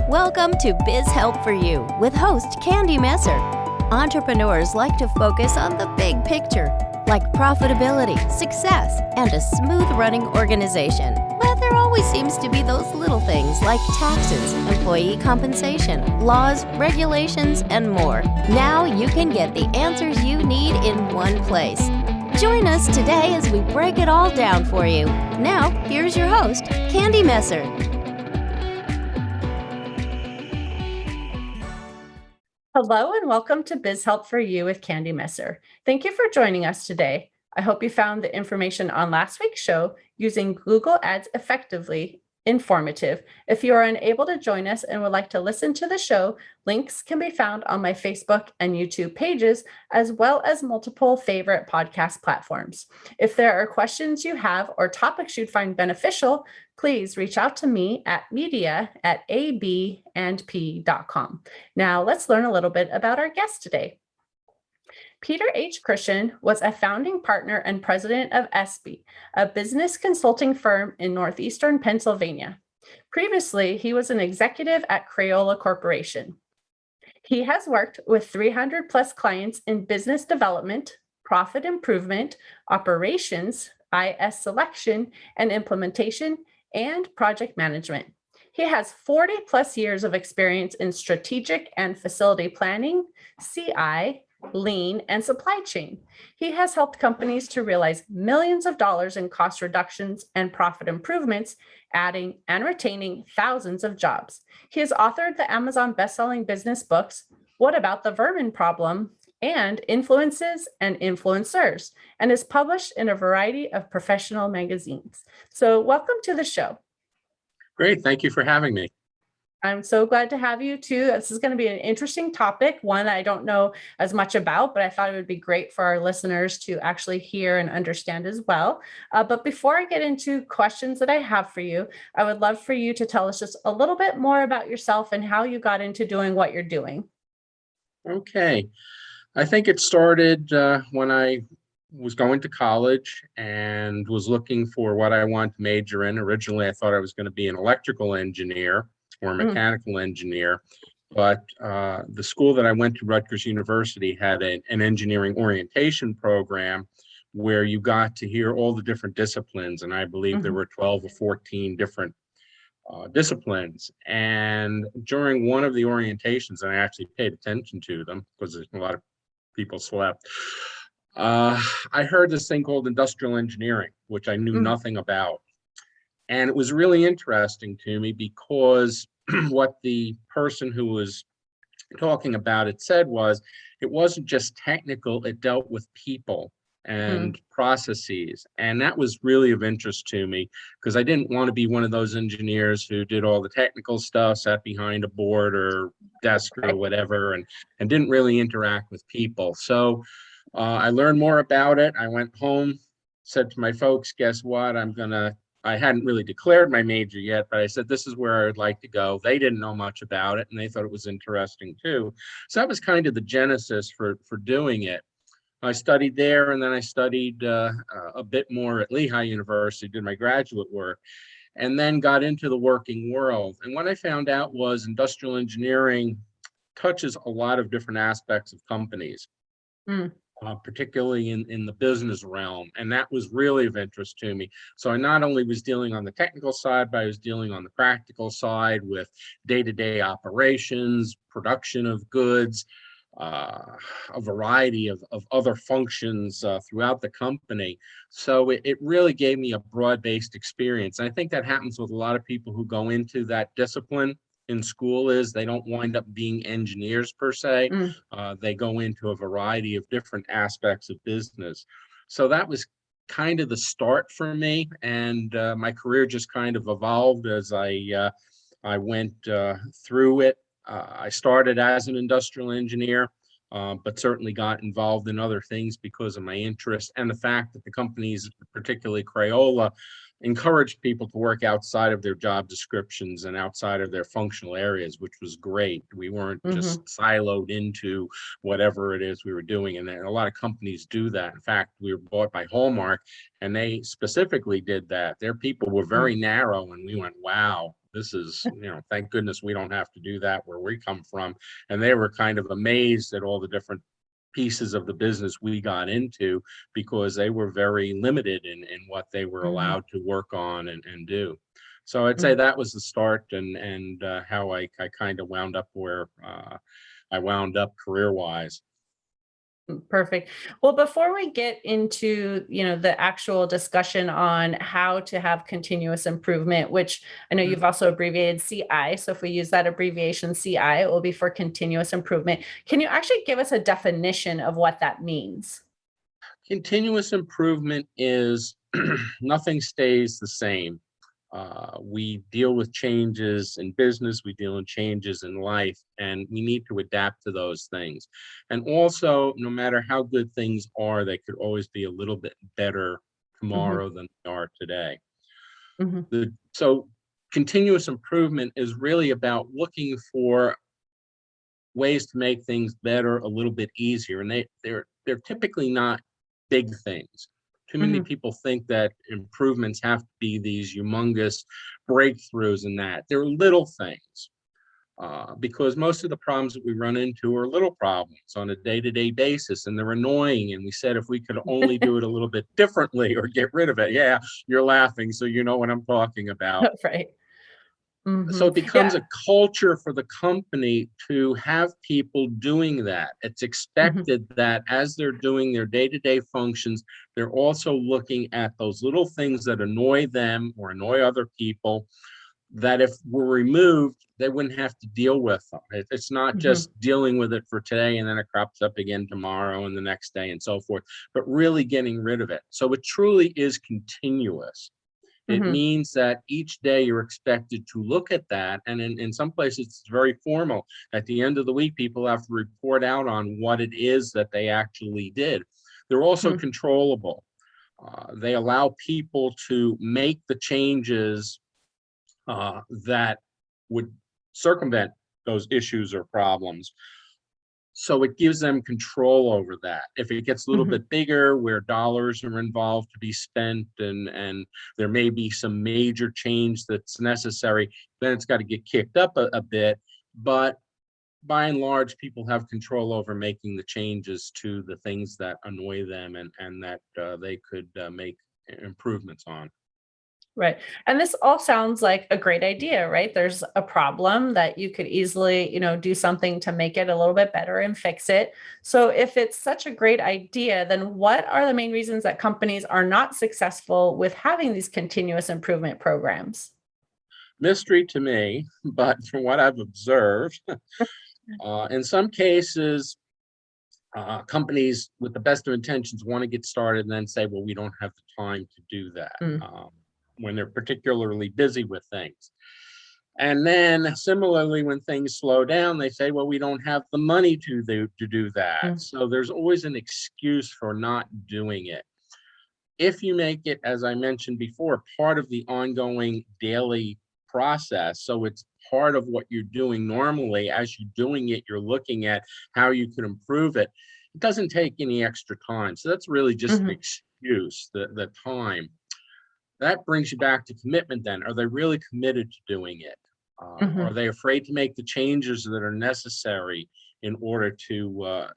Welcome to Biz Help for You with host Candy Messer. Entrepreneurs like to focus on the big picture, like profitability, success, and a smooth-running organization. But there always seems to be those little things like taxes, employee compensation, laws, regulations, and more. Now you can get the answers you need in one place. Join us today as we break it all down for you. Now, here's your host, Candy Messer. Hello and welcome to Biz Help for You with Candy Messer. Thank you for joining us today. I hope you found the information on last week's show, using Google Ads effectively, informative. If you are unable to join us and would like to listen to the show, links can be found on my Facebook and YouTube pages, as well as multiple favorite podcast platforms. If there are questions you have or topics you'd find beneficial, please reach out to me at media@abandp.com. Now let's learn a little bit about our guest today. Peter H. Christian was a founding partner and president of SB, a business consulting firm in northeastern Pennsylvania. Previously, he was an executive at Crayola Corporation. He has worked with 300 plus clients in business development, profit improvement, operations, IS selection and implementation, and project management. He has 40 plus years of experience in strategic and facility planning, CI, lean, and supply chain. He has helped companies to realize millions of dollars in cost reductions and profit improvements, adding and retaining thousands of jobs. He has authored the Amazon best-selling business books, What About the Vermin Problem? And Influences and Influencers, and is published in a variety of professional magazines. So welcome to the show. Great. Thank you for having me. I'm so glad to have you too. This is going to be an interesting topic, one I don't know as much about, but I thought it would be great for our listeners to actually hear and understand as well. But before I get into questions that I have for you, I would love for you to tell us just a little bit more about yourself and how you got into doing what you're doing. Okay. I think it started when I was going to college and was looking for what I wanted to major in. Originally, I thought I was going to be an electrical engineer or a mechanical engineer, but the school that I went to, Rutgers University, had an engineering orientation program where you got to hear all the different disciplines, and I believe there were 12 or 14 different disciplines. And during one of the orientations, and I actually paid attention to them because a lot of people slept, I heard this thing called industrial engineering, which I knew nothing about. And it was really interesting to me because what the person who was talking about it said was, it wasn't just technical, it dealt with people and processes. And that was really of interest to me because I didn't want to be one of those engineers who did all the technical stuff, sat behind a board or desk or whatever, and didn't really interact with people. So I learned more about it. I went home, said to my folks, guess what? I hadn't really declared my major yet, but I said, this is where I'd like to go. They didn't know much about it, and they thought it was interesting too. So that was kind of the genesis for doing it. I studied there, and then I studied a bit more at Lehigh University, did my graduate work, and then got into the working world. And what I found out was industrial engineering touches a lot of different aspects of companies. Particularly in the business realm. And that was really of interest to me. So I not only was dealing on the technical side, but I was dealing on the practical side with day-to-day operations, production of goods, a variety of other functions throughout the company. So it really gave me a broad-based experience. And I think that happens with a lot of people who go into that discipline in school, is they don't wind up being engineers per se. They go into a variety of different aspects of business. So that was kind of the start for me, and my career just kind of evolved as I went through it. I started as an industrial engineer, but certainly got involved in other things because of my interest and the fact that the companies, particularly Crayola, encouraged people to work outside of their job descriptions and outside of their functional areas, which was great. We weren't just siloed into whatever it is we were doing. And a lot of companies do that. In fact, we were bought by Hallmark, and they specifically did that. Their people were very narrow, and we went, wow, this is, thank goodness we don't have to do that where we come from. And they were kind of amazed at all the different pieces of the business we got into, because they were very limited in what they were Mhm, allowed to work on and do. So I'd say mhm. that was the start, and how I kind of wound up where I wound up career wise. Perfect. Well, before we get into, the actual discussion on how to have continuous improvement, which I know you've also abbreviated CI. So if we use that abbreviation CI, it will be for continuous improvement. Can you actually give us a definition of what that means? Continuous improvement is nothing stays the same. We deal with changes in business, we deal in changes in life, and we need to adapt to those things. And also, no matter how good things are, they could always be a little bit better Hmm. tomorrow than they are today. Hmm. So continuous improvement is really about looking for ways to make things better, a little bit easier, and they're typically not big things. Too many Hmm. people think that improvements have to be these humongous breakthroughs and that. They're little things, because most of the problems that we run into are little problems on a day-to-day basis, and they're annoying. And we said if we could only do it a little bit differently or get rid of it. Yeah, you're laughing, so you know what I'm talking about. Right. Hmm. So it becomes Yeah. a culture for the company to have people doing that. It's Hmm. expected that as they're doing their day-to-day functions, they're also looking at those little things that annoy them or annoy other people, that if were removed, they wouldn't have to deal with them. It's not Hmm. just dealing with it for today and then it crops up again tomorrow and the next day and so forth, but really getting rid of it. So it truly is continuous. It Hmm. means that each day you're expected to look at that. And in some places, it's very formal. At the end of the week, people have to report out on what it is that they actually did. They're also Hmm. controllable. They allow people to make the changes that would circumvent those issues or problems. So it gives them control over that. If it gets a little Hmm. bit bigger, where dollars are involved to be spent, and there may be some major change that's necessary, then it's got to get kicked up a bit. But by and large, people have control over making the changes to the things that annoy them, and that they could make improvements on. Right. And this all sounds like a great idea, right? There's a problem that you could easily, do something to make it a little bit better and fix it. So if it's such a great idea, then what are the main reasons that companies are not successful with having these continuous improvement programs? Mystery to me, but from what I've observed, in some cases, companies with the best of intentions want to get started and then say, well, we don't have the time to do that, Mm, when they're particularly busy with things. And then similarly, when things slow down, they say, well, we don't have the money to do that. mm, So there's always an excuse for not doing it. If you make it, as I mentioned before, part of the ongoing daily process, so it's part of what you're doing normally. As you're doing it, you're looking at how you can improve it. It doesn't take any extra time. So that's really just an mhm, excuse, the time. That brings you back to commitment then. Are they really committed to doing it? Are mhm, they afraid to make the changes that are necessary in order to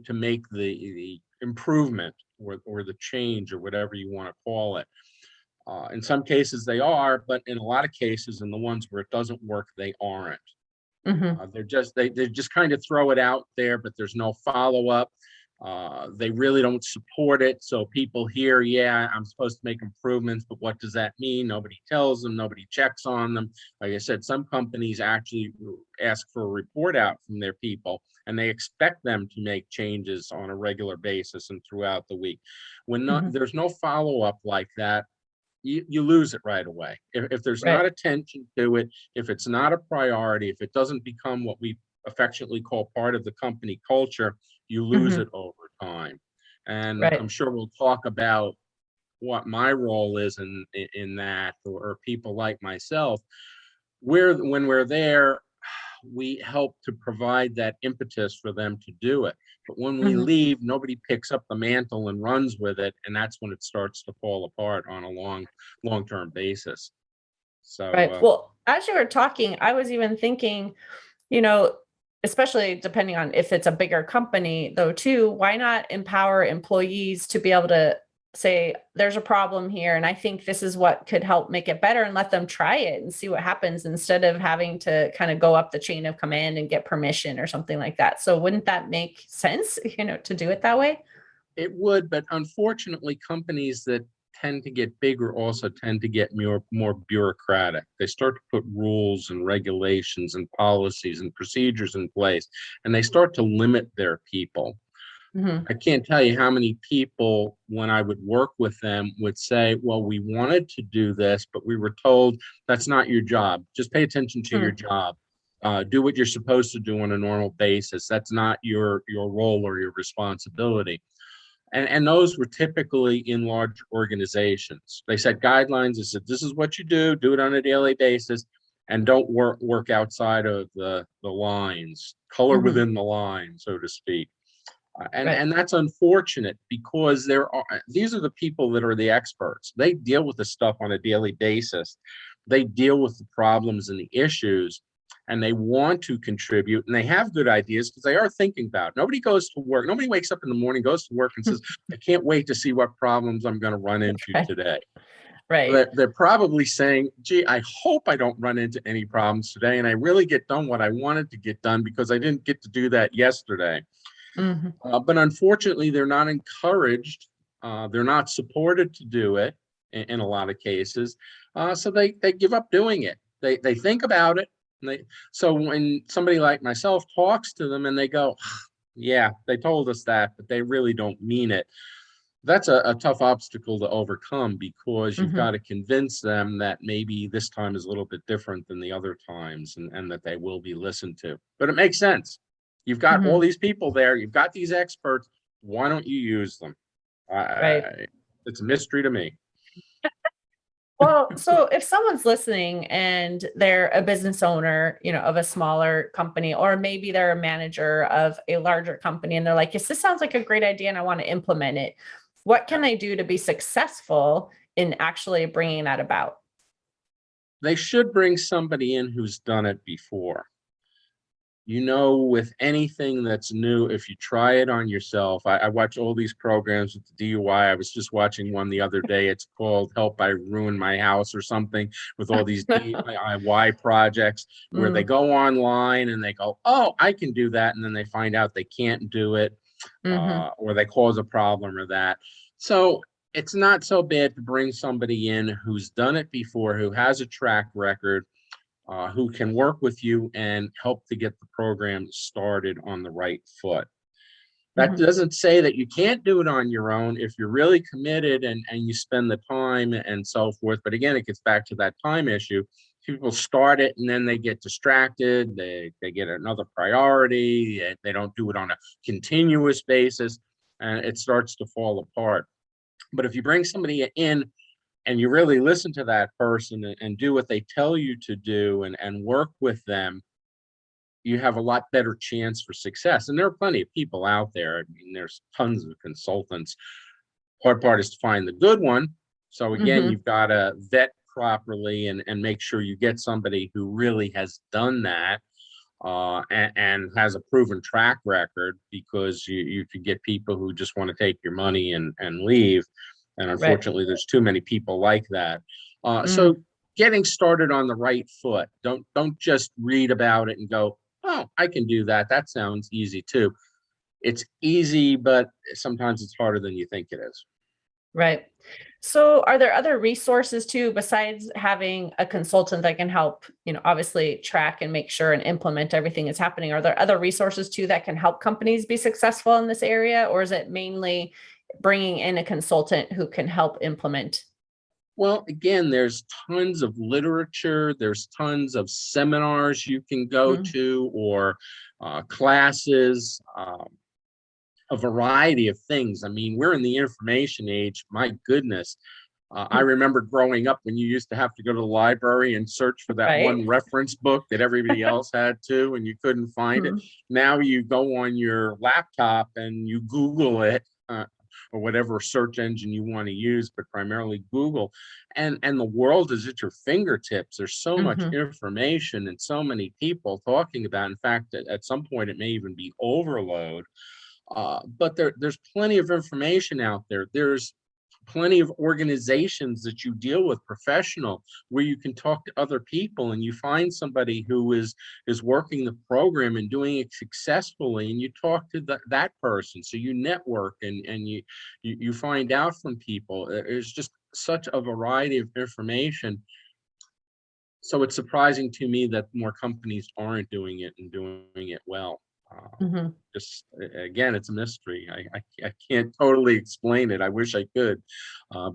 make the improvement, or the change, or whatever you want to call it? In some cases they are, but in a lot of cases, in the ones where it doesn't work, they aren't. mhm. They just kind of throw it out there, but there's no follow up. They really don't support it. So people hear, yeah, I'm supposed to make improvements, but what does that mean? Nobody tells them, nobody checks on them. Like I said, some companies actually ask for a report out from their people, and they expect them to make changes on a regular basis and throughout the week. When not, Mhm. there's no follow up like that, you lose it right away. If there's Right. not attention to it, if it's not a priority, if it doesn't become what we affectionately call part of the company culture, you lose Mhm. it over time. And I'm Right. sure we'll talk about what my role is in that, or people like myself. When we're there, we help to provide that impetus for them to do it. But when we Mhm. leave, nobody picks up the mantle and runs with it, and that's when it starts to fall apart on a long-term basis. So, Right. Well, as you were talking, I was even thinking, you know, especially depending on if it's a bigger company, though, too, why not empower employees to be able to say, there's a problem here, and I think this is what could help make it better, and let them try it and see what happens instead of having to kind of go up the chain of command and get permission or something like that. So, wouldn't that make sense, to do it that way? it would, but unfortunately, companies that tend to get bigger also tend to get more bureaucratic. They start to put rules and regulations and policies and procedures in place, and they start to limit their people. Hmm. I can't tell you how many people, when I would work with them, would say, well, we wanted to do this, but we were told that's not your job. Just pay attention to your job. Do what you're supposed to do on a normal basis. That's not your role or your responsibility. And those were typically in large organizations. They set guidelines. They said, this is what you do it on a daily basis, and don't work outside of the lines, color Hmm. within the line, so to speak. And Right. and that's unfortunate because these are the people that are the experts. They deal with the stuff on a daily basis. They deal with the problems and the issues, and they want to contribute, and they have good ideas because they are thinking about it. Nobody goes to work. Nobody wakes up in the morning, goes to work, and says, "I can't wait to see what problems I'm going to run into Right. today." Right. They're probably saying, "Gee, I hope I don't run into any problems today, and I really get done what I wanted to get done because I didn't get to do that yesterday." Hmm. But unfortunately, they're not encouraged. They're not supported to do it in a lot of cases. So they give up doing it. They think about it. And so when somebody like myself talks to them and they go, yeah, they told us that, but they really don't mean it. That's a tough obstacle to overcome because you've Hmm. got to convince them that maybe this time is a little bit different than the other times, and that they will be listened to. But it makes sense. You've got all Hmm. these people there, you've got these experts. Why don't you use them? Right. It's a mystery to me. Well, so if someone's listening and they're a business owner, of a smaller company, or maybe they're a manager of a larger company and they're like, yes, this sounds like a great idea and I want to implement it. What Yeah. can I do to be successful in actually bringing that about? They should bring somebody in who's done it before. With anything that's new, if you try it on yourself, I watch all these programs with the DUI. I was just watching one the other day. It's called Help I Ruin My House or something, with all these DIY projects where they Mm, go online and they go, oh, I can do that. And then they find out they can't do it, hmm. or they cause a problem or that. So it's not so bad to bring somebody in who's done it before, who has a track record, who can work with you and help to get the program started on the right foot. That Hmm. doesn't say that you can't do it on your own if you're really committed and you spend the time and so forth. But again, it gets back to that time issue. People start it and then they get distracted. They get another priority. They don't do it on a continuous basis, and it starts to fall apart. But if you bring somebody in and you really listen to that person and do what they tell you to do and work with them, you have a lot better chance for success. And there are plenty of people out there. I mean, there's tons of consultants. Hard part is to find the good one. So again, Hmm. you've got to vet properly and make sure you get somebody who really has done that, and has a proven track record, because you could get people who just want to take your money and leave. And Right. unfortunately, there's too many people like that. So Mm, getting started on the right foot. Don't just read about it and go, oh, I can do that. That sounds easy too. It's easy, but sometimes it's harder than you think it is. right. So are there other resources too, besides having a consultant that can help, obviously track and make sure and implement everything that's happening? Are there other resources too that can help companies be successful in this area? Or is it mainly bringing in a consultant who can help implement? Well, again, there's tons of literature, there's tons of seminars you can go Mm, to, or classes, a variety of things. I mean, we're in the information age. My goodness. I mm, remember growing up when you used to have to go to the library and search for that right. one reference book that everybody else had too, and you couldn't find it. Mm, Now you go on your laptop and you Google it, or whatever search engine you want to use, but primarily Google. And the world is at your fingertips. There's so much Mhm. information and so many people talking about. In fact, at some point, it may even be overload. But there's plenty of information out there. There's plenty of organizations that you deal with professional where you can talk to other people and you find somebody who is working the program and doing it successfully, and you talk to that person, so you network and you find out from people. There's just such a variety of information, so it's surprising to me that more companies aren't doing it and doing it well. Mhm. Just again, it's a mystery. I can't totally explain it. I wish I could,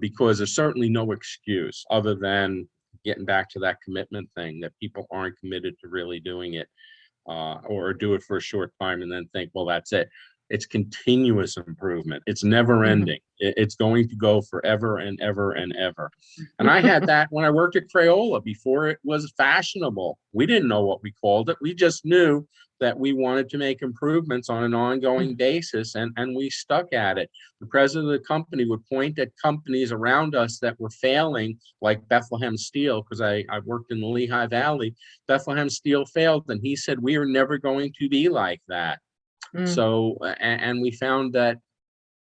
because there's certainly no excuse other than getting back to that commitment thing, that people aren't committed to really doing it, or do it for a short time and then think, well, that's it. It's continuous improvement. It's never Mhm. ending. It's going to go forever and ever and ever. And I had that when I worked at Crayola before it was fashionable. We didn't know what we called it. We just knew that we wanted to make improvements on an ongoing basis, and we stuck at it. The president of the company would point at companies around us that were failing, like Bethlehem Steel, because I worked in the Lehigh Valley. Bethlehem Steel failed, and he said, we are never going to be like that. Mm. So, and we found that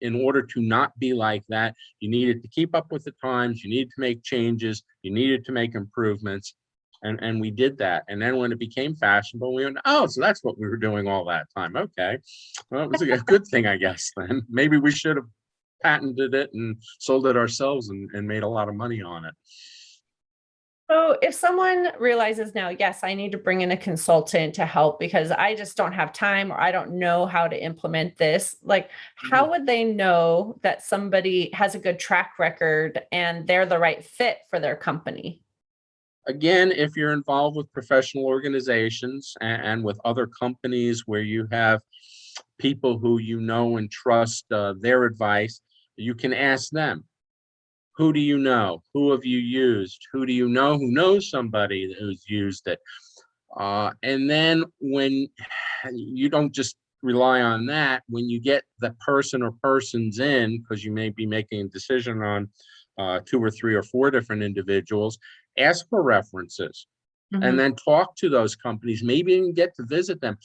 in order to not be like that, you needed to keep up with the times, you needed to make changes, you needed to make improvements. And we did that. And then when it became fashionable, we went, oh, so that's what we were doing all that time. Okay. Well, it was a good thing, I guess, then. Maybe we should have patented it and sold it ourselves and made a lot of money on it. So if someone realizes now, yes, I need to bring in a consultant to help because I just don't have time or I don't know how to implement this, like how would they know that somebody has a good track record and they're the right fit for their company? Again, if you're involved with professional organizations and with other companies where you have people who you know and trust, their advice, you can ask them. Who do you know? Who have you used? Who do you know who knows somebody who's used it? And then when you don't just rely on that, when you get the person or persons in, because you may be making a decision on two or three or four different individuals, ask for references and Mhm. then talk to those companies, maybe even get to visit them.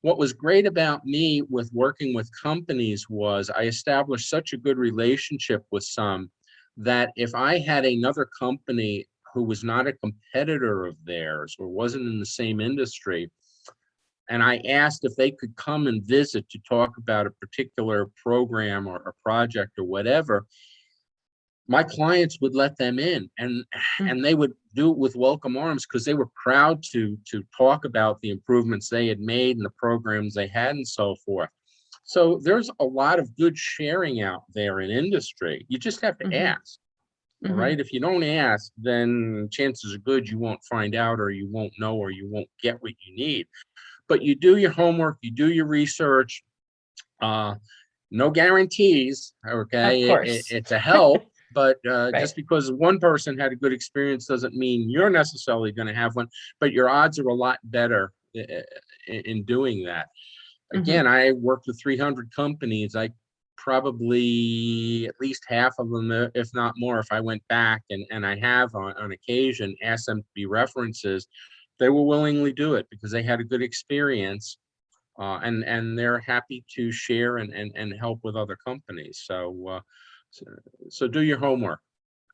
What was great about me with working with companies was I established such a good relationship with some that if I had another company who was not a competitor of theirs or wasn't in the same industry, and I asked if they could come and visit to talk about a particular program or a project or whatever, my clients would let them in, Mm. and they would do it with welcome arms because they were proud to talk about the improvements they had made and the programs they had and so forth. So there's a lot of good sharing out there in industry. You just have to Mhm. ask. All Mhm. right. If you don't ask, then chances are good you won't find out, or you won't know, or you won't get what you need. But you do your homework, you do your research. Uh, no guarantees. Of Okay. course. It's a help, but Right. just because one person had a good experience doesn't mean you're necessarily going to have one, but your odds are a lot better in doing that. Mhm. Again, I worked with 300 companies. I probably at least half of them, if not more, if I went back and I have on occasion asked them to be references, they will willingly do it because they had a good experience, and they're happy to share and help with other companies. So, so do your homework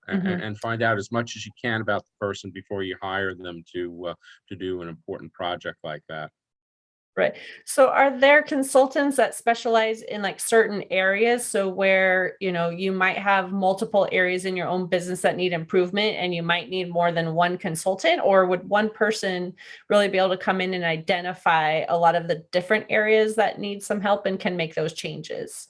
Mhm. and find out as much as you can about the person before you hire them to do an important project like that. Right. So are there consultants that specialize in like certain areas? So where, you might have multiple areas in your own business that need improvement and you might need more than one consultant, or would one person really be able to come in and identify a lot of the different areas that need some help and can make those changes?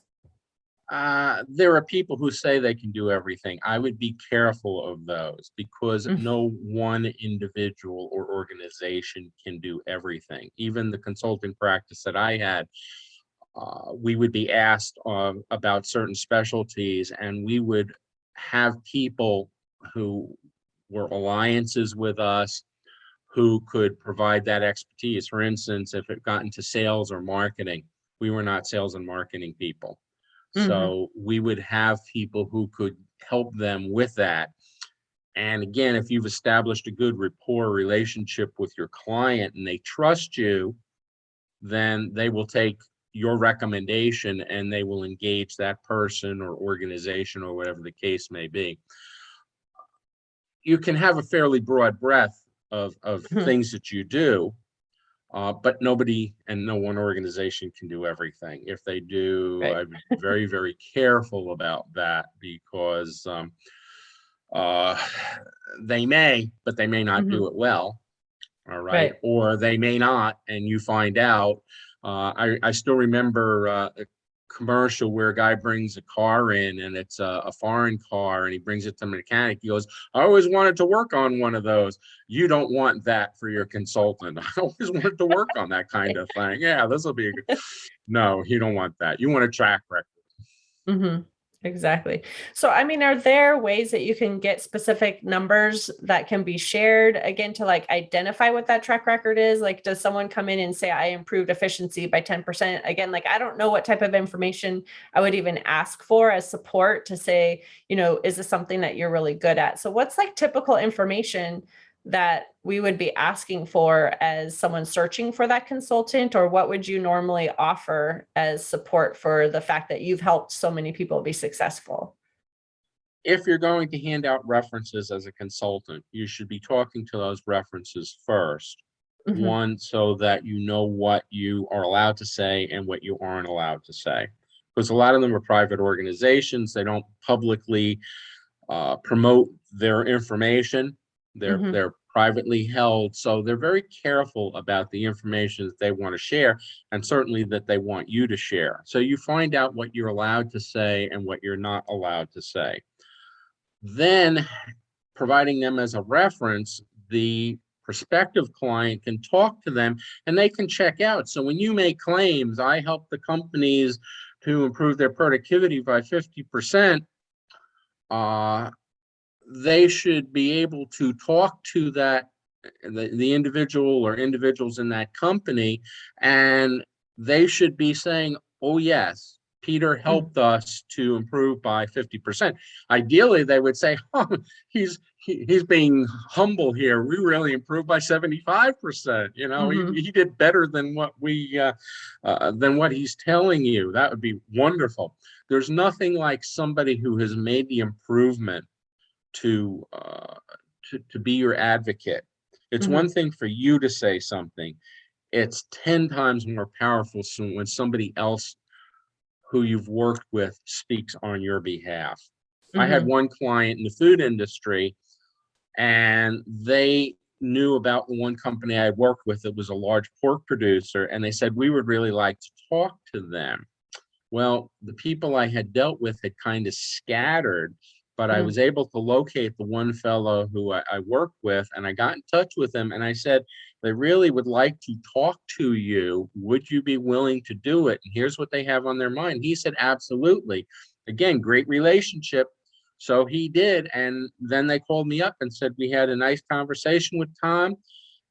There are people who say they can do everything. I would be careful of those because Mm. no one individual or organization can do everything. Even the consulting practice that I had, we would be asked about certain specialties, and we would have people who were alliances with us who could provide that expertise. For instance, if it got into sales or marketing, we were not sales and marketing people. Mhm. So we would have people who could help them with that. And again, if you've established a good rapport relationship with your client and they trust you, then they will take your recommendation and they will engage that person or organization or whatever the case may be. You can have a fairly broad breadth of Mhm. things that you do, but nobody and no one organization can do everything. If they do, Right. I'd be very, very careful about that because uh, they may, but they may not Mhm. do it well. All right. Right. Or they may not, and you find out. I still remember a commercial where a guy brings a car in and it's a foreign car and he brings it to the mechanic. He goes, I always wanted to work on one of those. You don't want that for your consultant. I always wanted to work on that kind of thing. Yeah, this will be a good. No, you don't want that. You want a track record. Mhm. Exactly. So, I mean, are there ways that you can get specific numbers that can be shared again to like identify what that track record is? Like, does someone come in and say, I improved efficiency by 10%? Again, like, I don't know what type of information I would even ask for as support to say, is this something that you're really good at? So, what's like typical information that we would be asking for as someone searching for that consultant, or what would you normally offer as support for the fact that you've helped so many people be successful? If you're going to hand out references as a consultant, you should be talking to those references first. Hmm. One, so that you know what you are allowed to say and what you aren't allowed to say. Because a lot of them are private organizations, they don't publicly promote their information. Hmm. They're privately held, so they're very careful about the information that they want to share, and certainly that they want you to share. So you find out what you're allowed to say and what you're not allowed to say. Then, providing them as a reference, the prospective client can talk to them and they can check out. So when you make claims, I help the companies to improve their productivity by 50%, uh, they should be able to talk to the individual or individuals in that company, and they should be saying, oh yes, Peter helped us to improve by 50%. Ideally they would say, oh, he's being humble here, we really improved by 75%. Hmm. He did better than what he's telling you. That would be wonderful. There's nothing like somebody who has made the improvement to to be your advocate. It's one Hmm. thing for you to say something. It's 10 times more powerful when somebody else who you've worked with speaks on your behalf. I had Hmm. one client in the food industry, and they knew about the one company I worked with that was a large pork producer, and they said, we would really like to talk to them. Well, the people I had dealt with had kind of scattered, but I Hmm. was able to locate the one fellow who I worked with, and I got in touch with him, and I said, they really would like to talk to you. Would you be willing to do it? And here's what they have on their mind. He said, absolutely. Again, great relationship. So he did. And then they called me up and said, we had a nice conversation with Tom,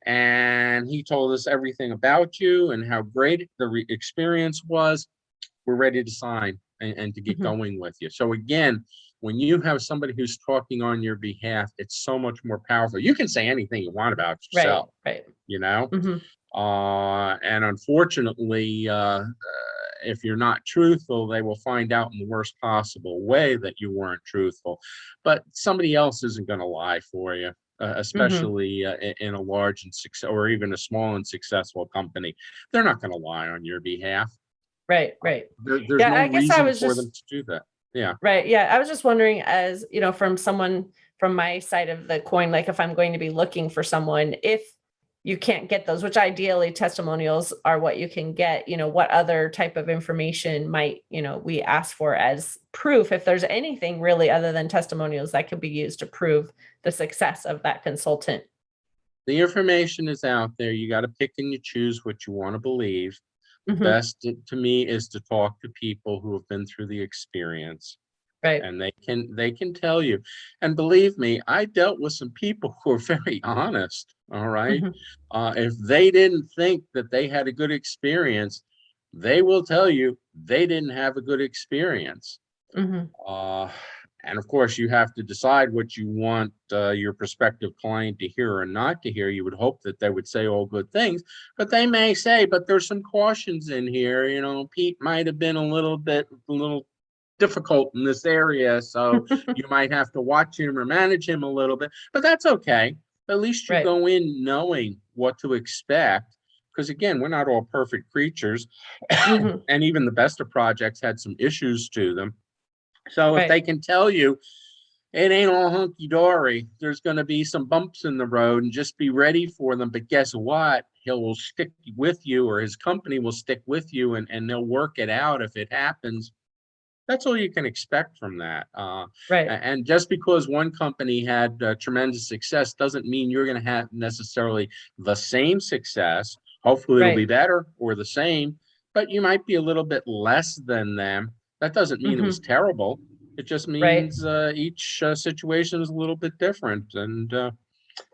and he told us everything about you and how great the experience was. We're ready to sign and to get Hmm. going with you. So again, when you have somebody who's talking on your behalf, it's so much more powerful. You can say anything you want about Right. yourself, Right. you know? Hmm. And unfortunately, if you're not truthful, they will find out in the worst possible way that you weren't truthful. But somebody else isn't going to lie for you, Hmm. especially in a large and success or even a small and successful company. They're not going to lie on your behalf. Right. Right. There's Yeah. no I guess I reason was for them just to do that. Yeah. right. Yeah. I was just wondering, as from someone from my side of the coin, like if I'm going to be looking for someone, if you can't get those, which ideally testimonials are what you can get, what other type of information might, we ask for as proof, if there's anything really other than testimonials that could be used to prove the success of that consultant. The information is out there. You got to pick and you choose what you want to believe. The Hmm. best to me is to talk to people who have been through the experience, Right. and they can tell you. And believe me, I dealt with some people who are very honest. All right. Hmm. If they didn't think that they had a good experience, they will tell you they didn't have a good experience. Mhm. Uh, and of course, you have to decide what you want your prospective client to hear or not to hear. You would hope that they would say all good things, but they may say, but there's some cautions in here. You know, Pete might have been a little difficult in this area, so you might have to watch him or manage him a little bit, but that's okay. At least you Right. go in knowing what to expect. Because again, we're not all perfect creatures, Mhm. and even the best of projects had some issues to them. So if Right. they can tell you it ain't all hunky dory, there's going to be some bumps in the road, and just be ready for them. But guess what? He'll stick with you, or his company will stick with you, and they'll work it out if it happens. That's all you can expect from that. Right. And just because one company had tremendous success doesn't mean you're going to have necessarily the same success. Hopefully, it'll be Right. better or the same, but you might be a little bit less than them. That doesn't mean it was Mhm. terrible. It just Right. means each situation is a little bit different, and you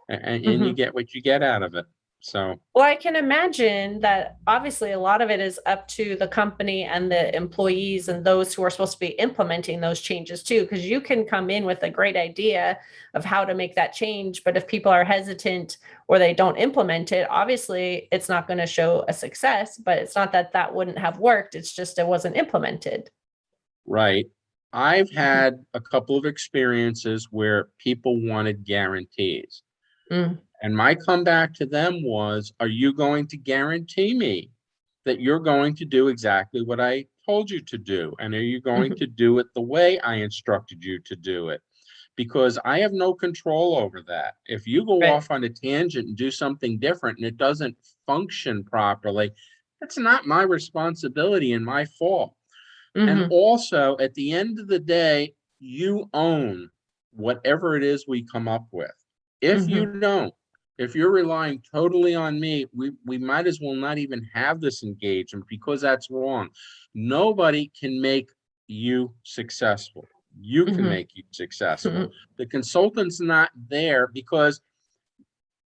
Mhm. get what you get out of it. So, Well, I can imagine that obviously a lot of it is up to the company and the employees and those who are supposed to be implementing those changes too, because you can come in with a great idea of how to make that change. But if people are hesitant or they don't implement it, obviously it's not going to show a success, but it's not that that wouldn't have worked. It's just it wasn't implemented. right. I've Mhm. had a couple of experiences where people wanted guarantees. Mm. And my comeback to them was, are you going to guarantee me that you're going to do exactly what I told you to do? And are you going Mhm. to do it the way I instructed you to do it? Because I have no control over that. If you go Right. off on a tangent and do something different and it doesn't function properly, that's not my responsibility and my fault. And Mhm. also, at the end of the day, you own whatever it is we come up with. If Mhm. you don't, if you're relying totally on me, we might as well not even have this engagement, because that's wrong. Nobody can make you successful. You can Mhm. make you successful. Mhm. The consultant's not there because,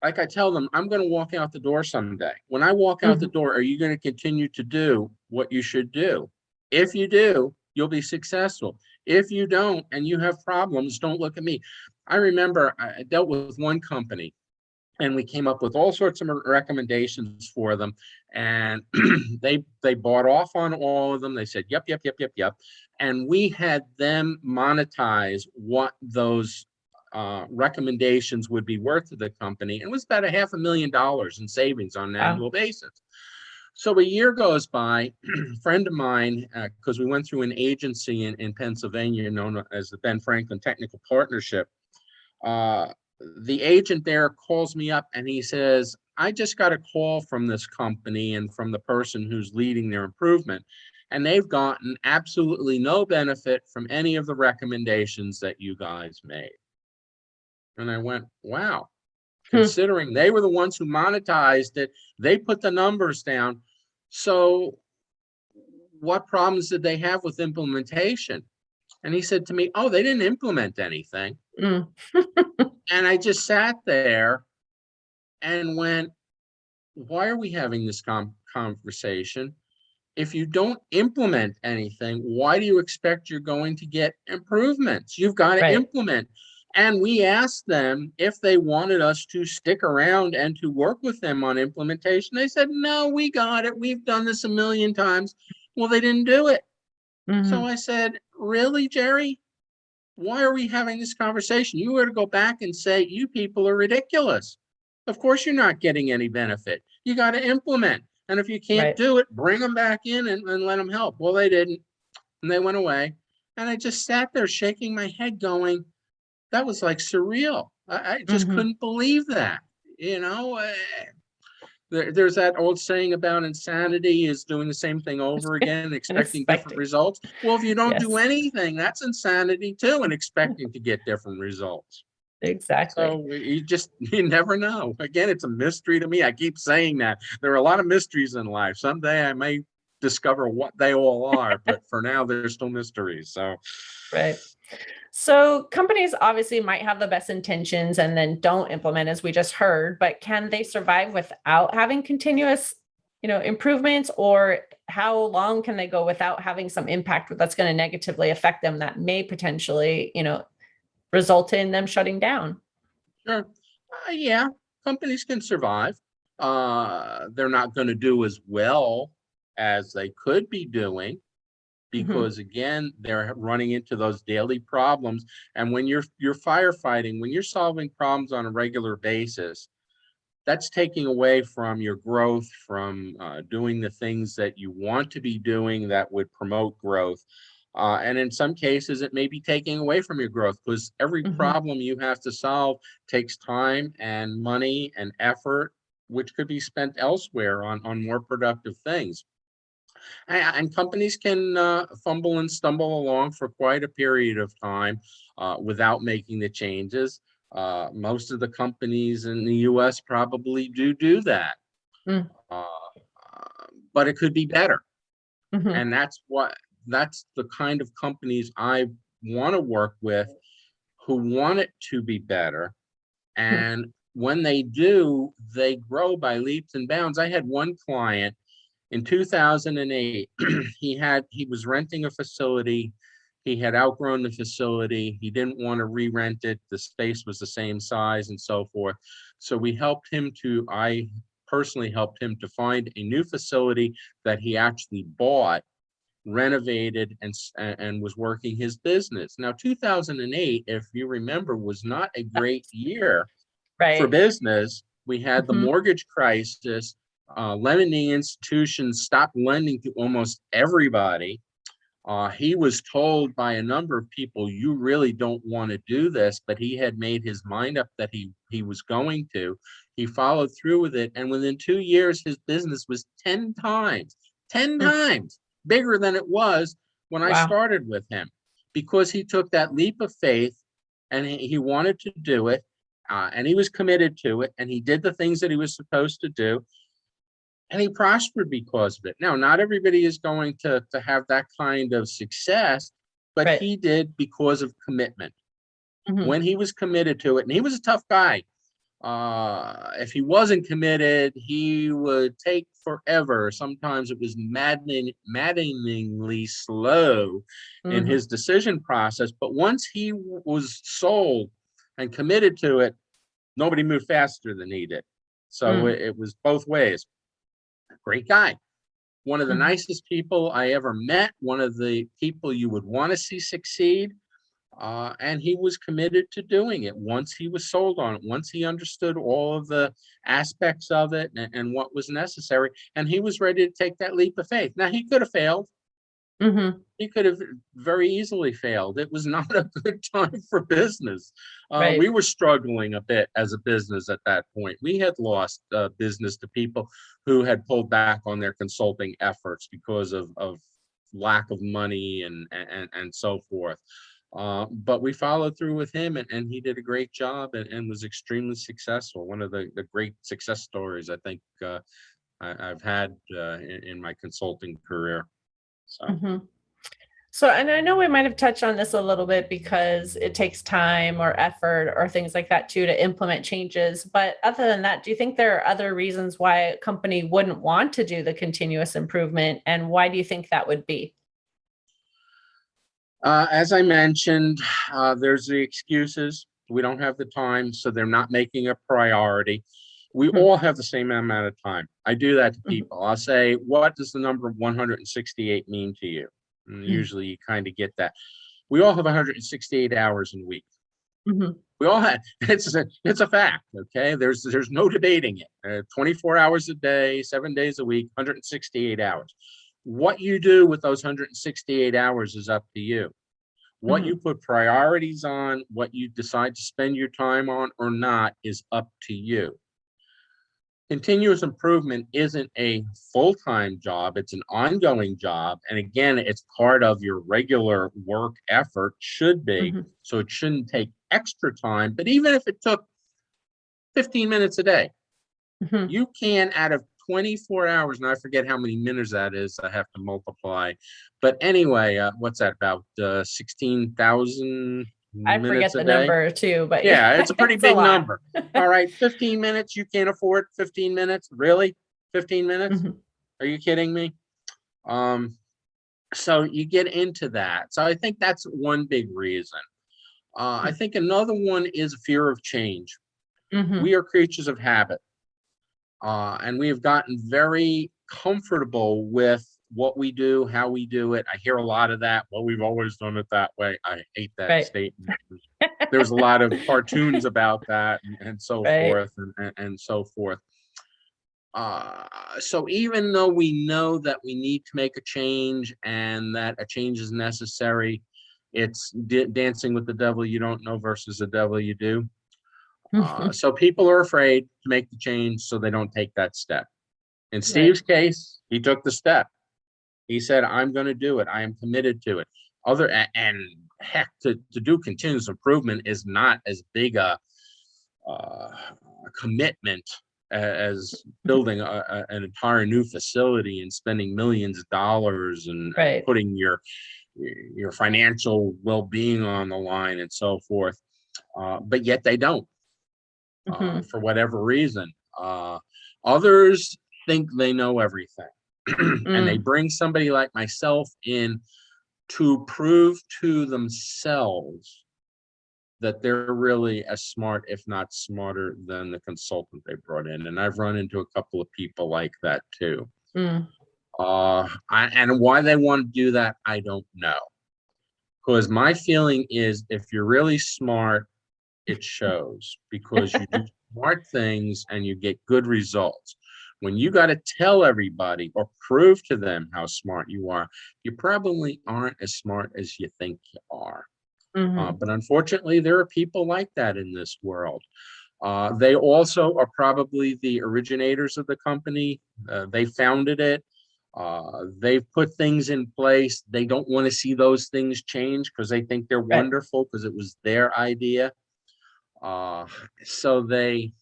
like I tell them, I'm going to walk out the door someday. When I walk out the Mhm. door, are you going to continue to do what you should do? If you do, you'll be successful. If you don't and you have problems, don't look at me. I remember I dealt with one company, and we came up with all sorts of recommendations for them, and they bought off on all of them. They said yep, yep, yep, yep, yep, and we had them monetize what those recommendations would be worth to the company, and it was about $500,000 in savings on an Wow. annual basis. So a year goes by. A friend of mine, because we went through an agency in Pennsylvania known as the Ben Franklin Technical Partnership, uh, the agent there calls me up and he says, I just got a call from this company and from the person who's leading their improvement, and they've gotten absolutely no benefit from any of the recommendations that you guys made. And I went, wow, Hmm. considering they were the ones who monetized it, they put the numbers down. So what problems did they have with implementation? And he said to me, oh, they didn't implement anything. Mm. And I just sat there and went, why are we having this conversation? If you don't implement anything, why do you expect you're going to get improvements? You've got to Right. implement. And we asked them if they wanted us to stick around and to work with them on implementation. They said, no, we got it. We've done this a million times. Well, they didn't do it. So Mhm. I said, really, Jerry? Why are we having this conversation? You were to go back and say, you people are ridiculous. Of course, you're not getting any benefit. You got to implement. And if you can't Right. do it, bring them back in and let them help. Well, they didn't. And they went away. And I just sat there shaking my head going, that was like surreal. I just Mhm. couldn't believe that. You know, there's that old saying about insanity is doing the same thing over again, And expecting different expecting. results. Well, if you don't do Yes, anything, that's insanity too, and expecting to get different results. exactly. So you never know. Again, it's a mystery to me. I keep saying that there are a lot of mysteries in life. Someday I may discover what they all are, but for now they're still mysteries. So Right. So companies obviously might have the best intentions and then don't implement, as we just heard, but can they survive without having continuous improvements, or how long can they go without having some impact that's going to negatively affect them that may potentially, result in them shutting down? Sure. Yeah, companies can survive. They're not going to do as well as they could be doing Hmm. because again, they're running into those daily problems. And when you're firefighting, when you're solving problems on a regular basis, that's taking away from your growth, from doing the things that you want to be doing that would promote growth. And in some cases, it may be taking away from your growth because every Hmm. problem you have to solve takes time and money and effort, which could be spent elsewhere on more productive things. And companies can fumble and stumble along for quite a period of time without making the changes. Most of the companies in the US probably do that. Uh, but it could be better. Hmm. And that's the kind of companies I want to work with who want it to be better. And when they do, they grow by leaps and bounds. I had one client in 2008. He was renting a facility. He had outgrown the facility. He didn't want to re-rent it. The space was the same size and so forth. So I personally helped him to find a new facility that he actually bought, renovated, and was working his business. Now, 2008, if you remember, was not a great year for Right. business. We had the Hmm. mortgage crisis. Lending institutions stopped lending to almost everybody. He was told by a number of people, "You really don't want to do this," but he had made his mind up that he was going to. He followed through with it, and within 2 years, his business was 10 times bigger than it was when I Wow. started with him, because he took that leap of faith and he wanted to do it, and he was committed to it, and he did the things that he was supposed to do, and he prospered because of it. Now, not everybody is going to have that kind of success, but Right. he did because of commitment. Hmm. When he was committed to it, and he was a tough guy. If he wasn't committed, he would take forever. Sometimes it was maddeningly slow in Hmm. his decision process. But once he was sold and committed to it, nobody moved faster than he did. So Hmm. it was both ways. Great guy. One of the Hmm. nicest people I ever met, one of the people you would want to see succeed. And he was committed to doing it once he was sold on it, once he understood all of the aspects of it and what was necessary. And he was ready to take that leap of faith. Now, he could have failed. Hmm. He could have very easily failed. It was not a good time for business. We Right. were struggling a bit as a business at that point. We had lost business to people who had pulled back on their consulting efforts because of lack of money and so forth. But we followed through with him, and he did a great job and was extremely successful. One of the great success stories I think I've had in my consulting career. So. Hmm. So, and I know we might have touched on this a little bit because it takes time or effort or things like that too to implement changes. But other than that, do you think there are other reasons why a company wouldn't want to do the continuous improvement? And why do you think that would be? As I mentioned, there's the excuses. We don't have the time, so they're not making a priority. We Mhm. all have the same amount of time. I do that to Mhm. people. I'll say, what does the number 168 mean to you? And Mhm. usually you kind of get that. We all have 168 hours in a week. Mhm. We all have, it's a fact, okay? There's no debating it. 24 hours a day, 7 days a week, 168 hours. What you do with those 168 hours is up to you. What you Mhm. put priorities on, what you decide to spend your time on or not is up to you. Continuous improvement isn't a full-time job, it's an ongoing job. And again, it's part of your regular work effort, should be. Mhm. So it shouldn't take extra time. But even if it took 15 minutes a day, Mhm. you can, out of 24 hours, and I forget how many minutes that is, I have to multiply. But anyway, what's that, about 16,000 I minutes forget a the day? number too, but yeah, Yeah, it's a pretty it's a big lot. number. All right, 15 minutes, you can't afford 15 minutes? Really? 15 minutes? Mhm. Are you kidding me? Um, so you get into that. So I think that's one big reason. I think another one is fear of change. Mm-hmm. We are creatures of habit, and we have gotten very comfortable with what we do, how we do it. I hear a lot of that. Well, we've always done it that way. I hate that Right. statement. There's a lot of cartoons about that and so Right. forth and so forth. So even though we know that we need to make a change and that a change is necessary, it's dancing with the devil you don't know versus the devil you do. So people are afraid to make the change, so they don't take that step. In Right. Steve's case, he took the step. He said, "I'm going to do it. I am committed to it." And heck, to do continuous improvement is not as big a commitment as building an entire new facility and spending millions of dollars and Right. putting your financial well-being on the line and so forth. But yet they don't, Mm-hmm. for whatever reason. Others think they know everything, and they Mm. bring somebody like myself in to prove to themselves that they're really as smart, if not smarter, than the consultant they brought in. And I've run into a couple of people like that too. Mm. And why they want to do that, I don't know. Because my feeling is if you're really smart, it shows because you do smart things and you get good results. When you got to tell everybody or prove to them how smart you are, you probably aren't as smart as you think you are. Mm-hmm. But unfortunately, there are people like that in this world. They also are probably the originators of the company. They founded it. They've put things in place. They don't want to see those things change because they think they're Right. wonderful because it was their idea. Uh, so they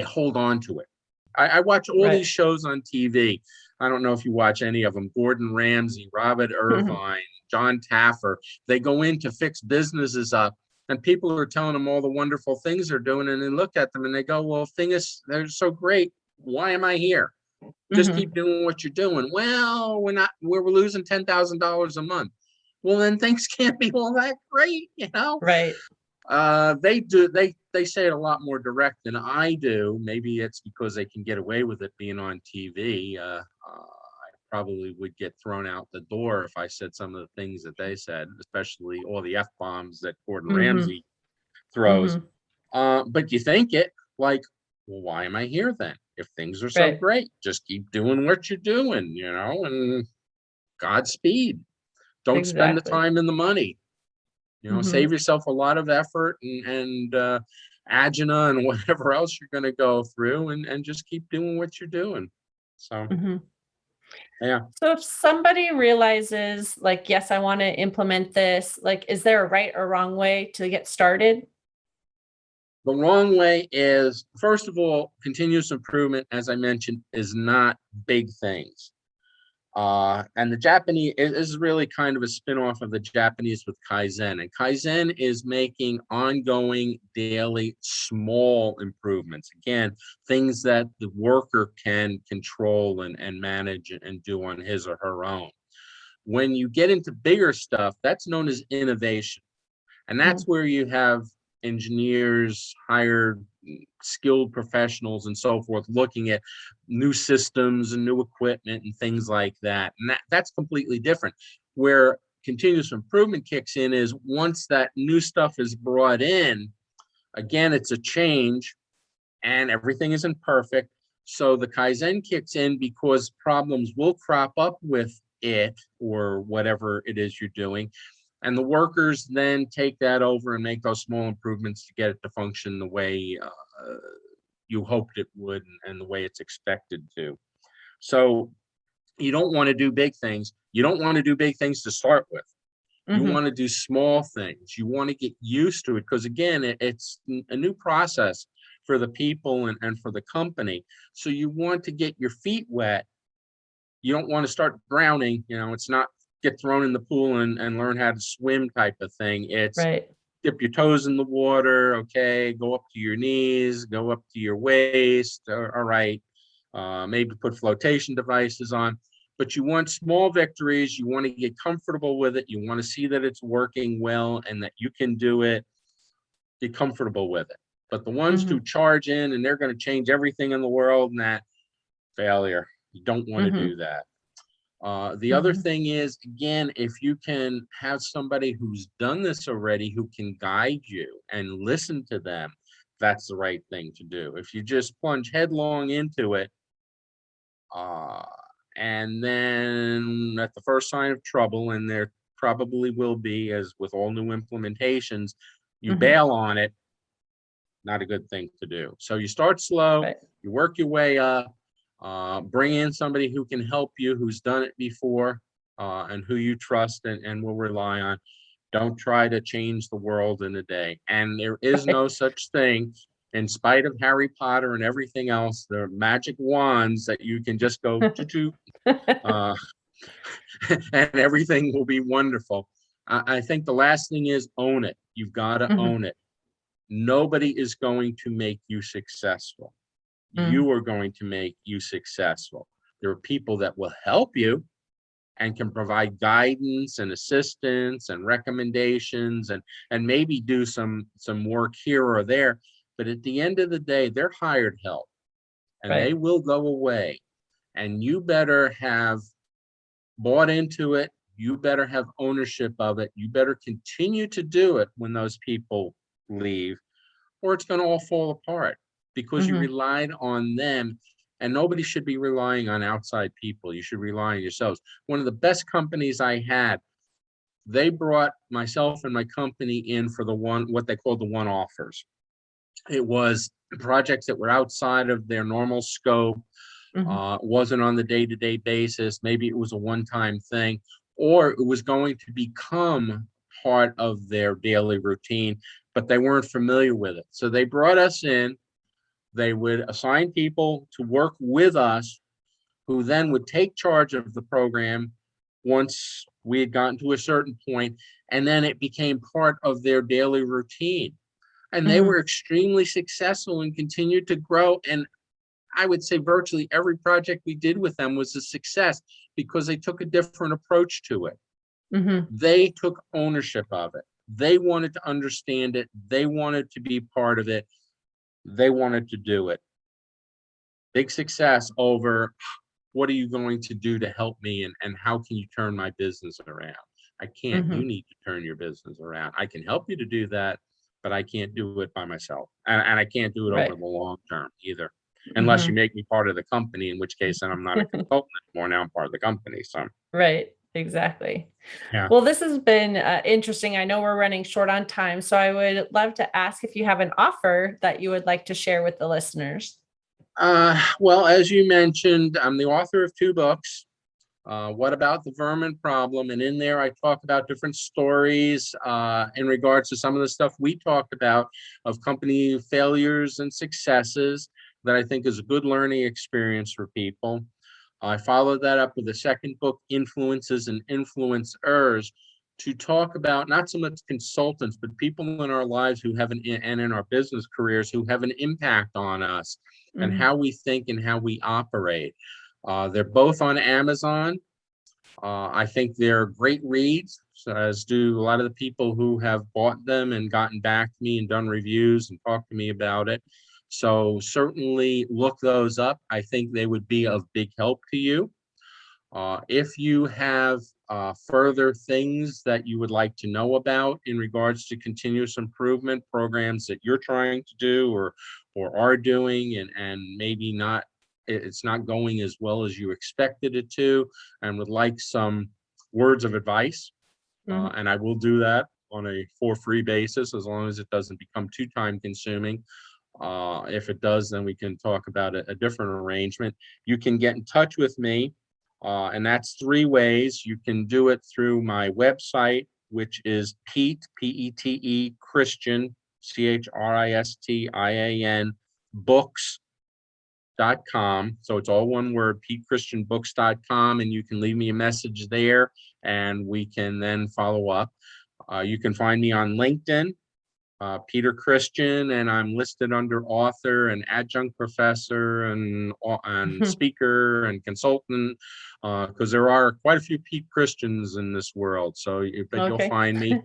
hold on to it. I watch all Right. these shows on TV. I don't know if you watch any of them. Gordon Ramsay, Robert Mm-hmm. Irvine, John Taffer. They go in to fix businesses up, and people are telling them all the wonderful things they're doing, and they look at them and they go, "Well, thing is, they're so great. Why am I here? Just Mm-hmm. keep doing what you're doing." Well, we're not. We're losing $10,000 a month. Well, then things can't be all that great, you know. Right. They say it a lot more direct than I do. Maybe it's because they can get away with it being on TV. I probably would get thrown out the door if I said some of the things that they said, especially all the F-bombs that Gordon Mm-hmm. Ramsay throws. Mm-hmm. But you think it like, well, why am I here then? If things are so Right. great, just keep doing what you're doing, and Godspeed. Don't spend the Exactly. time and the money. Mm-hmm. Save yourself a lot of effort and agina and whatever else you're going to go through, and just keep doing what you're doing. So, Mm-hmm. yeah. So if somebody realizes, like, yes, I want to implement this, like, is there a right or wrong way to get started? The wrong way is, first of all, continuous improvement, as I mentioned, is not big things. And the Japanese is really kind of a spin-off of the Japanese with Kaizen. And Kaizen is making ongoing, daily, small improvements. Again, things that the worker can control and manage and do on his or her own. When you get into bigger stuff, that's known as innovation. And that's Mm. where you have engineers, hired skilled professionals and so forth, looking at new systems and new equipment and things like that. And that's completely different. Where continuous improvement kicks in is once that new stuff is brought in, again, it's a change and everything isn't perfect. So the Kaizen kicks in because problems will crop up with it or whatever it is you're doing. And the workers then take that over and make those small improvements to get it to function the way you hoped it would and the way it's expected to. So you don't want to do big things. You don't want to do big things to start with. You Mhm. want to do small things. You want to get used to it because, again, it's a new process for the people and for the company. So you want to get your feet wet. You don't want to start drowning. It's not get thrown in the pool and learn how to swim type of thing. It's Right. dip your toes in the water. Okay, go up to your knees, go up to your waist. All right. maybe put flotation devices on. But you want small victories. You want to get comfortable with it. You want to see that it's working well and that you can do it. Get comfortable with it. But the ones who charge in and they're going to change everything in the world, and that failure. You don't want to do that. The other thing is, again, if you can have somebody who's done this already, who can guide you and listen to them, that's the right thing to do. If you just plunge headlong into it, and then at the first sign of trouble, and there probably will be, as with all new implementations, you bail on it, not a good thing to do. So you start slow, you work your way up, bring in somebody who can help you, who's done it before, and who you trust and will rely on. Don't try to change the world in a day. And there is no such thing, in spite of Harry Potter and everything else, the magic wands that you can just go and everything will be wonderful. I think the last thing is own it. You've got to own it. Nobody is going to make you successful. You are going to make you successful. There are people that will help you and can provide guidance and assistance and recommendations and maybe do some work here or there. But at the end of the day, they're hired help and they will go away. And you better have bought into it. You better have ownership of it. You better continue to do it when those people leave, or it's going to all fall apart because you relied on them. And nobody should be relying on outside people. You should rely on yourselves. One of the best companies I had, they brought myself and my company in for what they called the one-offers. It was projects that were outside of their normal scope, wasn't on the day-to-day basis. Maybe it was a one-time thing, or it was going to become part of their daily routine, but they weren't familiar with it. So they brought us in. They would assign people to work with us who then would take charge of the program once we had gotten to a certain point, and then it became part of their daily routine. And they were extremely successful and continued to grow. And I would say virtually every project we did with them was a success because they took a different approach to it. They took ownership of it. They wanted to understand it. They wanted to be part of it. They wanted to do it. Big success over what are you going to do to help me and how can you turn my business around? I can't. You need to turn your business around. I can help you to do that, but I can't do it by myself. And I can't do it over the long term either, unless you make me part of the company, in which case then I'm not a consultant anymore. Now I'm part of the company. So exactly. Yeah. Well, this has been interesting. I know we're running short on time, so I would love to ask if you have an offer that you would like to share with the listeners. Well, as you mentioned, I'm the author of 2 books. What About the Vermin Problem? And in there, I talk about different stories in regards to some of the stuff we talked about of company failures and successes that I think is a good learning experience for people. I followed that up with a second book, Influences and Influencers, to talk about not so much consultants, but people in our lives who have and in our business careers who have an impact on us and how we think and how we operate. They're both on Amazon. I think they're great reads, as do a lot of the people who have bought them and gotten back to me and done reviews and talked to me about it. So certainly look those up. I think they would be of big help to you. If you have further things that you would like to know about in regards to continuous improvement programs that you're trying to do or are doing and maybe not, it's not going as well as you expected it to, and would like some words of advice, and I will do that on a for free basis as long as it doesn't become too time consuming. If it does, then we can talk about a different arrangement. You can get in touch with me, and that's 3 ways. You can do it through my website, which is Pete, P-E-T-E, Christian, C-H-R-I-S-T-I-A-N, books.com. So it's all one word, PeteChristianBooks.com, and you can leave me a message there, and we can then follow up. You can find me on LinkedIn. Peter Christian, and I'm listed under author and adjunct professor and speaker and consultant, because there are quite a few Pete Christians in this world. So you'll Okay. find me.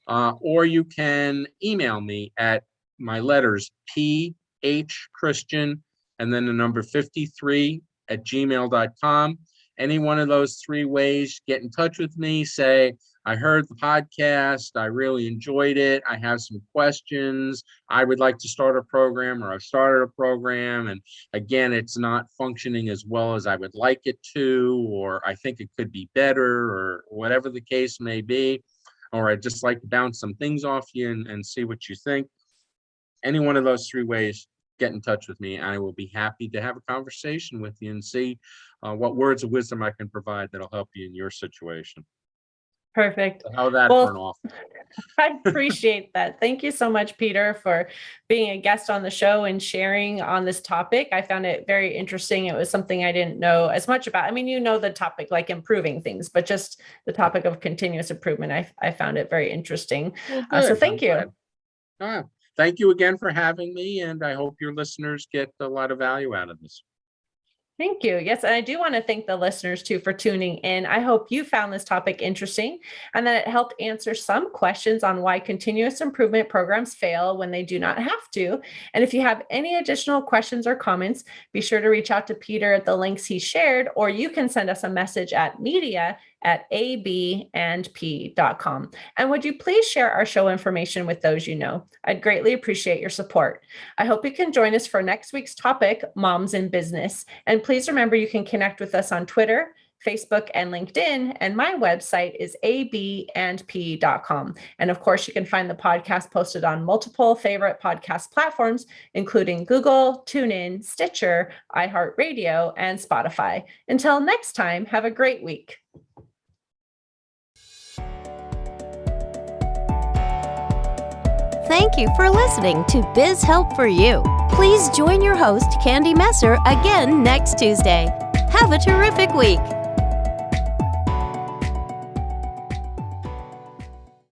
Or you can email me at my letters, phchristian, and then the number 53 at gmail.com. Any one of those three ways, get in touch with me. Say, I heard the podcast. I really enjoyed it. I have some questions. I would like to start a program, or I've started a program. And again, it's not functioning as well as I would like it to, or I think it could be better, or whatever the case may be. Or I'd just like to bounce some things off you and see what you think. Any one of those three ways, get in touch with me. I will be happy to have a conversation with you and see what words of wisdom I can provide that'll help you in your situation. Perfect. So how that Well, turn off? I appreciate that. Thank you so much, Peter, for being a guest on the show and sharing on this topic. I found it very interesting. It was something I didn't know as much about. I mean, you know the topic, like improving things, but just the topic of continuous improvement, I found it very interesting. Well, So good. thank you. Thank you again for having me, and I hope your listeners get a lot of value out of this. Thank you. Yes, and I do want to thank the listeners too for tuning in. I hope you found this topic interesting and that it helped answer some questions on why continuous improvement programs fail when they do not have to. And if you have any additional questions or comments, be sure to reach out to Peter at the links he shared, or you can send us a message at media@abandp.com. And would you please share our show information with those you know? I'd greatly appreciate your support. I hope you can join us for next week's topic, Moms in Business. And please remember, you can connect with us on Twitter, Facebook, and LinkedIn. And my website is abandp.com. And of course, you can find the podcast posted on multiple favorite podcast platforms, including Google, TuneIn, Stitcher, iHeartRadio, and Spotify. Until next time, have a great week. Thank you for listening to Biz Help for You. Please join your host, Candy Messer, again next Tuesday. Have a terrific week.